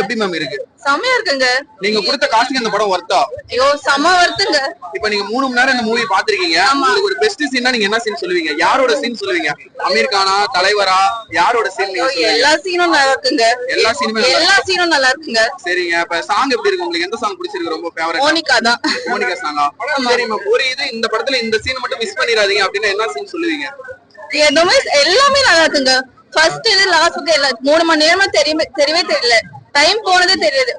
எப்படி மேம் இருக்கு? செமையா இருக்குங்க. நீங்க கொடுத்த காசுக்கு இந்த படம் வர்த்தா? ஐயோ செம வர்த்துங்க. இப்ப நீங்க 3 மணி நேரம் இந்த மூவி பாத்திருக்கீங்க. உங்களுக்கு ஒரு பெஸ்ட் சீன்னா நீங்க என்ன சீன் சொல்லுவீங்க? யாரோட சீன் சொல்லுவீங்க? அமீர் கானா, தலைவரா, யாரோட சீன் நீங்க சொல்லுவீங்க? எல்லா சீனும் நல்லா இருக்குங்க. எல்லா சீனும் நல்லா இருக்குங்க. சரிங்க. இப்ப சாங் எப்படி இருக்கு உங்களுக்கு? எந்த சாங் பிடிச்சிருக்கு ரொம்ப ஃபேவரட்? மோனிகா தான். மோனிகா சாங்கா? சரி மேம், ஒரு இது இந்த படத்துல இந்த சீன் மட்டும் மிஸ் பண்ணிராதீங்க அப்படினா என்ன சீன் சொல்லுவீங்க? எல்லாமே நல்லா இருக்குங்க. ஃபர்ஸ்ட் இது லாஸ்ட் இல்ல 3 மணி நேரமா தெரியவே தெரியல. டைம் போனதே தெரியாது.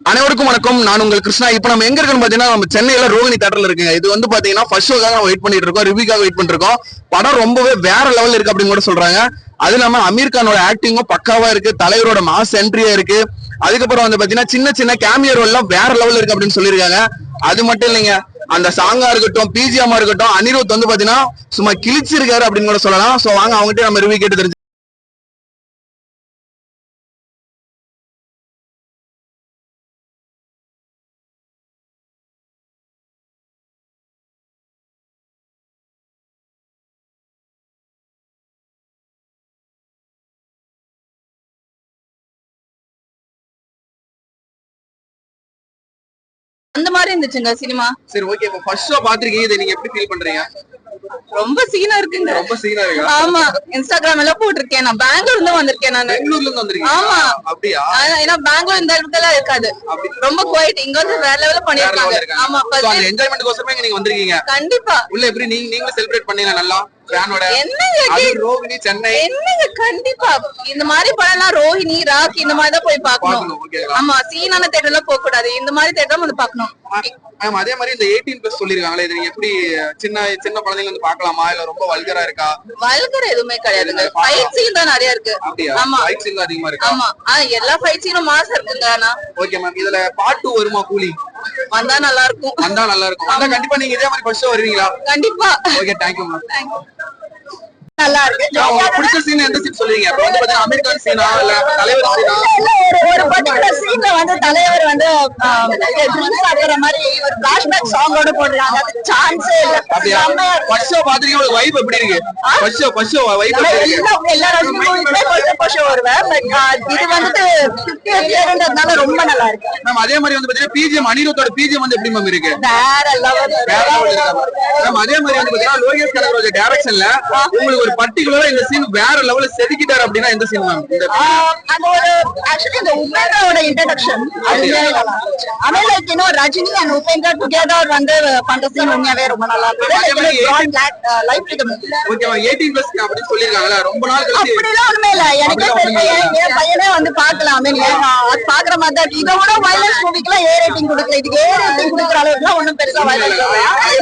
அனைவருக்கும் வணக்கம். நான் உங்கள் கிருஷ்ணா. இப்ப நம்ம எங்க இருக்கோம்னு பாத்தீங்கன்னா நம்ம சென்னையில ரோஹிணி தியேட்டர்ல இருக்குங்க. இது வந்து பாத்தீங்கன்னா ஃபர்ஸ்ட் ஷோக்காக நம்ம வெயிட் பண்ணிட்டு இருக்கோம், ரிவ்யூக்காக வெயிட் பண்ணிட்டு இருக்கோம். படம் ரொம்பவே வேற லெவல்ல இருக்கு அப்படின்னு கூட சொல்றாங்க. அது இல்லாம அமீர் கானோட ஆக்டிங்கும் பக்காவா இருக்கு, தலைவரோட மாஸ் என்ட்ரியா இருக்கு. அதுக்கப்புறம் வந்து பாத்தீங்கன்னா சின்ன சின்ன கேமியோ ரோல் எல்லாம் வேற லெவல்ல இருக்கு அப்படின்னு சொல்லியிருக்காங்க. அது மட்டும் இல்லைங்க, அந்த சாங்கா இருக்கட்டும், பிஜிஎம்மா இருக்கட்டும், அனிருத் வந்து பாத்தீங்கன்னா சும்மா கிழிச்சிருக்காரு அப்படின்னு கூட சொல்லலாம். சோ வாங்க அவங்ககிட்ட நம்ம ரிவ்யூ கேட்டு தெரிஞ்சு. அந்த மாதிரி இருந்துச்சுங்க சினிமா. சரி ஓகே. இப்ப ஃபர்ஸ்ட் ஷோ பாத்திருக்கீங்க, இதை நீங்க எப்படி ஃபீல் பண்றீங்க? ரொம்ப சீனா இருக்குங்க. ரொம்ப சீனா இருக்கா? ஆமா, இன்ஸ்டாகிராம் எல்லாம் போட்டிருக்கேன். நான் பெங்களூர்ல இருந்து வந்திருக்கேன். நான் பெங்களூர்ல இருந்து வந்திருக்கேன். ஆமா அப்படியா? ஏன்னா பெங்களூர் இந்த அளவுக்கு இருக்காது, ரொம்ப குவைட். இங்க வந்து வேற லெவல்ல பண்ணிருக்காங்க. ஆமா, அந்த என்ஜாய்மென்ட் கோசமே நீங்க வந்திருக்கீங்க. கண்டிப்பா. உள்ள எப்படி நீங்க செலிப்ரேட் பண்ணீங்க நல்லா ஃபேனோட? ரோஹிணி சென்னை என்னங்க கண்டிப்பா இந்த மாதிரி படம்லாம் ரோஹிணி ராக்கி இந்த மாதிரி தான் போய் பார்க்கணும். ஆமா, சீனான தேட்டர்ல போக கூடாது, இந்த மாதிரி தேட்டர் வந்து பார்க்கணும். அதே மாதிரி இந்த 18+ சொல்லிருக்காங்களே, இது எப்படி சின்ன சின்ன குழந்தைங்க வந்து பார்க்கலாமா இல்ல ரொம்ப வல்கரா இருக்கா? வல்கர் எதுவுமே கிடையாதுங்க. ஃபைட் சீன் தான் நிறைய இருக்கு. ஆமா, ஃபைட் சீன் தான் அதிகமா இருக்கு. ஆமா, எல்லா ஃபைட் சீனும் மாஸ் இருக்குங்க. ஆனா ஓகே மேம், இதுல பார்ட் 2 வருமா? கூலி வந்தா நல்லா இருக்கும். வந்தா கண்டிப்பா நீங்க இதே மாதிரி ஃபர்ஸ்ட் ஷோ வருவீங்களா? கண்டிப்பா. Okay, thank you ma'am. நல்லா இருக்கு. உங்களுக்கு பிடிச்ச சீன் எந்த சீன் சொல்லுவீங்க? அப்ப வந்து பாத்தீங்கன்னா அமீர் கான் சீனா இல்ல தலைவர் சீனா? ஒரு பர்టిక్యులர் சீன்ல வந்து தலைவர் வந்து ட்ரிங்க்ஸ் சாப்பிடுற மாதிரி ஒரு ஃபிளாஷ்பேக் சாங்கோட போடுறாங்க. அது சான்ஸே இல்ல. அப்படியே ஃபர்ஸ்ட் ஷோ பாத்தீங்க, உங்களுக்கு வைப் எப்படி இருக்கு? ஃபர்ஸ்ட் ஷோ வைப் எப்படி இருக்கு? எல்லா ரசிகர்களுமே ஃபர்ஸ்ட் ஷோ வருவேன். பட் இது வந்து 50th இயர்ன்றதுனால ரொம்ப நல்லா இருக்கு. மேம் அதே மாதிரி வந்து பாத்தீங்கன்னா பிஜிஎம் அனிருத்தோட பிஜிஎம் வந்து எப்படி மேம் இருக்கு? வேற லெவல் இருக்கு மேம். அதே மாதிரி வந்து பாத்தீங்கன்னா லோகேஷ் கனகராஜ் டைரக்ஷன்ல உங்களுக்கு ஒரு பர்టిక్యులரா இந்த சீன் வேற லெவல்ல செதுக்கிட்டாரு அப்படினா எந்த சீன் மேம்? அந்த ஒரு ஆக்சுவலி இந்த உபேந்திராவோட இன்ட்ரோடக்ஷன் அது அமேல் like Rajini and Upendra together வந்து பண்ற சீன் உண்மையாவே ரொம்ப நல்லா இருக்கு. Life to the okay ma'am, 18+ அப்படி சொல்லிருக்காங்கல, ரொம்ப நாள் கழிச்சு. அப்படிலாம் ஒண்ணுமே இல்ல, எனக்கே தெரியல. என் பையனே வந்து பார்க்கலாம். அது பாக்குற மாதிரி தான். இதோட வயலன்ஸ் மூவிக்குலாம் ஏ ரேட்டிங் கொடுக்கல, இதுக்கு ஏ ரேட்டிங் கொடுக்குற அளவுக்குலாம் ஒன்றும் பெருசா வயலன்ஸ் இல்ல.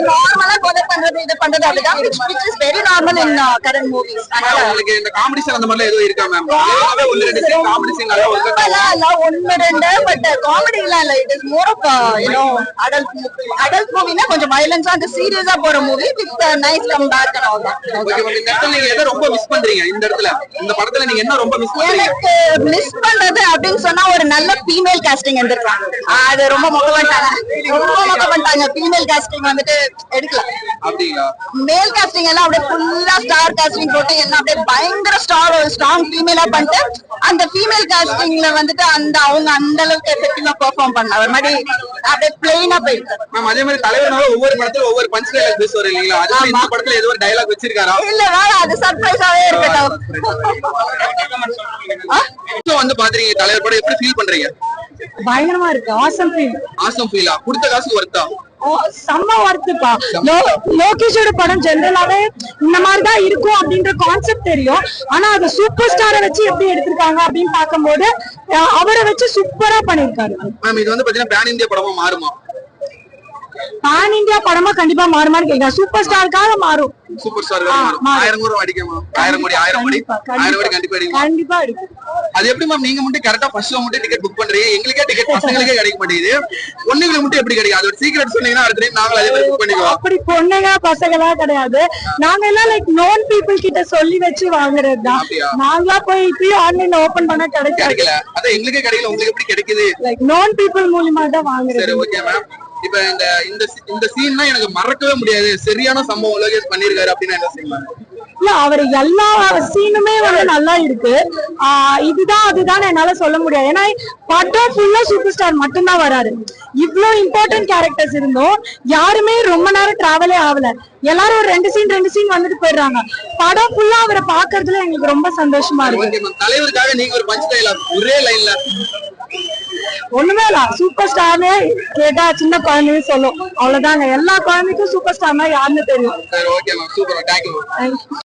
நார்மலா கொலை பண்றது இது பண்றது அப்படிதான், which is very normal in current movies. உங்களுக்கு இந்த காமெடி சீன் அந்த மாதிரி ஏதோ இருக்கா மேம்? ஏதாவது ஒரு ரெண்டு சீன் காமெடி சீன் நல்லா இருக்கா? இல்ல ஒன்னு ரெண்டு, பட் காமெடி இல்ல. It is more of adult மூவினா கொஞ்சம் வயலன்ஸா அந்த சீரியஸா போற movie with nice come back and all that. Okay ma'am, இந்த இடத்துல நீங்க எதை ரொம்ப மிஸ் பண்றீங்க? இந்த இடத்துல இந்த படத்துல நீங்க என்ன ரொம்ப மிஸ் பண்றீங்க? எனக்கு மிஸ் பண்றது அப்படின்னு சொன்னா ஒரு நல்ல ஃபீமேல் காஸ்டிங் எடுத்துருக்காங்க. அது ரொம்ப மொக்க பண்ணிட்டாங்க. ஃபீமேல் காஸ்டிங் வந்துட்டு எடுக்கல. அப்படிங்களா? மேல் காஸ்டிங் எல்லாம் அப்படியே ஃபுல்லா ஸ்டார் காஸ்டிங் போட்டு எல்லாம் அப்படியே பயங்கர ஸ்ட்ராங் ஃபீமேலா பண்ணிட்டு அந்த ஃபீமேல் காஸ்டிங்ல வந்துட்டு அவங்க அந்த அளவுக்கு எஃபெக்டிவா பெர்ஃபார்ம் பண்ணல. ஒரு மாதிரி அப்படியே பிளெயினா போயிருக்கு. மேம் அதே மாதிரி தலைவனால ஒவ்வொரு படத்துல ஒவ்வொரு பஞ்ச் டயலாக் பேசுவார் இல்லீங்களா? அது இந்த படத்துல ஏதோ ஒரு டயலாக் வச்சிருக்காரா? இல்ல அது சர்ப்ரைஸாவே இருக்கட்டும். வந்து பாத்தீங்க தலைவர் படம் எப்படி ஃபீல் பண்றீங்க? பயங்கரமா இருக்கு. ஆசம் ஃபீலா? கொடுத்த காசுக்கு வர்த்தா? செம்ம வர்த்துப்பா. லோகேஷோட படம் ஜெனரலாவே இந்த மாதிரிதான் இருக்கும் அப்படின்ற கான்செப்ட் தெரியும். ஆனா அது சூப்பர் ஸ்டாரை வச்சு எப்படி எடுத்திருக்காங்க அப்படின்னு பார்க்கும்போது அவரை வச்சு சூப்பரா பண்ணிருக்காரு. மேம் இது வந்து பாத்தீங்கன்னா பேன் இந்தியா படமா மாறுமா? பேன் இந்தியா படமா கண்டிப்பா மாறுமான்னு கேட்க. சூப்பர் ஸ்டாருக்காக மாறும். சூப்பர் ஸ்டார் 1000 கோடி அடிக்குமா? 1000 கோடி கண்டிப்பா அடிக்கும். அது எப்படி மேம் நீங்க மட்டும் கரெக்டா ஃபர்ஸ்ட் ஷோ மட்டும் டிக்கெட் புக் பண்றீங்க, எங்களுக்கே டிக்கெட் பசங்களுக்கே கிடைக்க மாட்டேங்குது, பொண்ணுங்களுக்கு மட்டும் எப்படி கிடைக்கும்? அது ஒரு சீக்ரெட் சொன்னீங்கன்னா அடுத்த டைம் நாங்க அதே மாதிரி புக் பண்ணிடுவோம். அப்படி பொண்ணுங்க பசங்களா கிடையாது, நாங்க எல்லாம் லைக் நோன் பீப்புள் கிட்ட சொல்லி வச்சு வாங்குறதுதான். நாங்களா போய் இப்பயும் ஆன்லைன்ல ஓபன் பண்ண கிடைக்கல. அதான் எங்களுக்கே கிடைக்கல, உங்களுக்கு எப்படி கிடைக்குது? லைக் நோன் பீப்புள் மூலமா தான் வாங்குறது. சரி ஓகே மேம், இப்ப இந்த சீன்னா எனக்கு மறக்கவே முடியாது, சரியான சம்பவம் லோகேஷ் பண்ணிருக்காரு அப்படின்னா என்ன சீன்? இல்ல அவர் எல்லா சீனுமே வந்து நல்லா இருக்கு. இதுதான் அதுதான் என்னால சொல்ல முடியாது. ஏன்னா படம் ஃபுல்லா சூப்பர் ஸ்டார் மட்டும்தான் வராரு. இவ்ளோ இம்பார்ட்டன்ட் கேரக்டர்ஸ் இருந்தோம், யாருமே ரொம்ப நேரம் டிராவலே ஆகல. எல்லாரும் ஒரு 2 சீன் வந்துட்டு போயிடுறாங்க. படம் ஃபுல்லா அவரை பாக்குறதுல எங்களுக்கு ரொம்ப சந்தோஷமா இருக்கு. தலைவருக்காக நீங்க ஒரு பஞ்ச் டயலாக் ஒரே லைன்ல. ஒண்ணுமே இல்ல, சூப்பர் ஸ்டார்னு கேட்டா சின்ன குழந்தையும் சொல்லும், அவ்வளவுதாங்க. எல்லா குழந்தைக்கும் சூப்பர் ஸ்டார்னா யாருன்னு தெரியும். Okay ma'am, super, thank you.